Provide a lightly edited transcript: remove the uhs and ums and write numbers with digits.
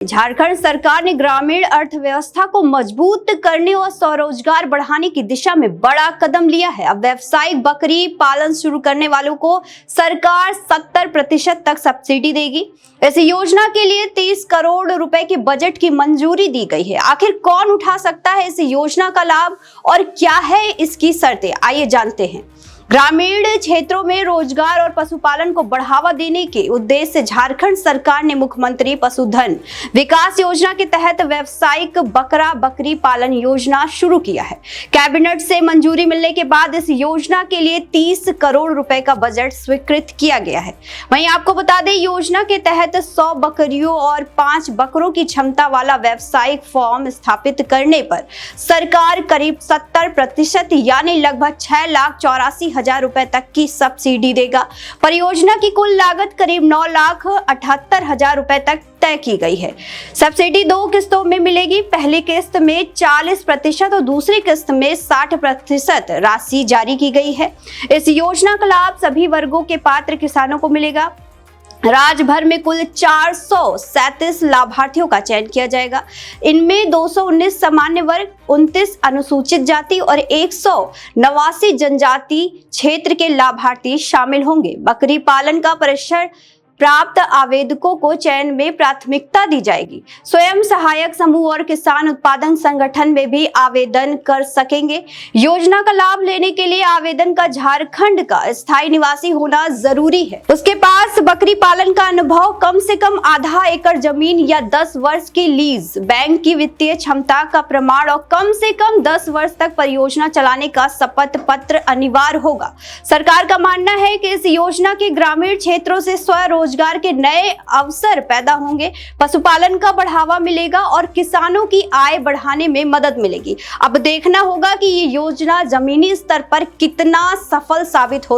झारखंड सरकार ने ग्रामीण अर्थव्यवस्था को मजबूत करने और स्वरोजगार बढ़ाने की दिशा में बड़ा कदम लिया है। अब व्यावसायिक बकरी पालन शुरू करने वालों को सरकार 70% तक सब्सिडी देगी। इस योजना के लिए 30 करोड़ रुपए के बजट की मंजूरी दी गई है। आखिर कौन उठा सकता है इस योजना का लाभ और क्या है इसकी शर्तें, आइए जानते हैं। ग्रामीण क्षेत्रों में रोजगार और पशुपालन को बढ़ावा देने के उद्देश्य से झारखंड सरकार ने मुख्यमंत्री पशुधन विकास योजना के तहत व्यावसायिक बकरा बकरी पालन योजना शुरू किया है। कैबिनेट से मंजूरी मिलने के बाद इस योजना के लिए 30 करोड़ रुपए का बजट स्वीकृत किया गया है। वहीं आपको बता दें, योजना के तहत 100 बकरियों और 5 बकरों की क्षमता वाला व्यावसायिक फॉर्म स्थापित करने पर सरकार करीब 70% यानी लगभग 6,84,000 रुपए तक की सब्सिडी देगा। परियोजना की कुल लागत करीब 9,78,000 रुपए तक तय की गई है। सब्सिडी 2 किस्तों में मिलेगी। पहली किस्त में 40% और दूसरी किस्त में 60% राशि जारी की गई है। इस योजना का लाभ सभी वर्गों के पात्र किसानों को मिलेगा। राज्य भर में कुल 437 लाभार्थियों का चयन किया जाएगा। इनमें 219 सामान्य वर्ग, 29 अनुसूचित जाति और 189 जनजाति क्षेत्र के लाभार्थी शामिल होंगे। बकरी पालन का प्रशिक्षण प्राप्त आवेदकों को चयन में प्राथमिकता दी जाएगी। स्वयं सहायक समूह और किसान उत्पादन संगठन में भी आवेदन कर सकेंगे। योजना का लाभ लेने के लिए आवेदन का झारखंड का स्थायी निवासी होना जरूरी है। उसके पास बकरी पालन का अनुभव, कम से कम आधा एकड़ जमीन या 10 वर्ष की लीज, बैंक की वित्तीय क्षमता का प्रमाण और कम से कम 10 वर्ष तक परियोजना चलाने का शपथ पत्र अनिवार्य होगा। सरकार का मानना है कि इस योजना के ग्रामीण क्षेत्रों से स्वरोजगार के नए अवसर पैदा होंगे, पशुपालन का बढ़ावा मिलेगा और किसानों की आय बढ़ाने में मदद मिलेगी। अब देखना होगा कि ये योजना जमीनी स्तर पर कितना सफल साबित होती है।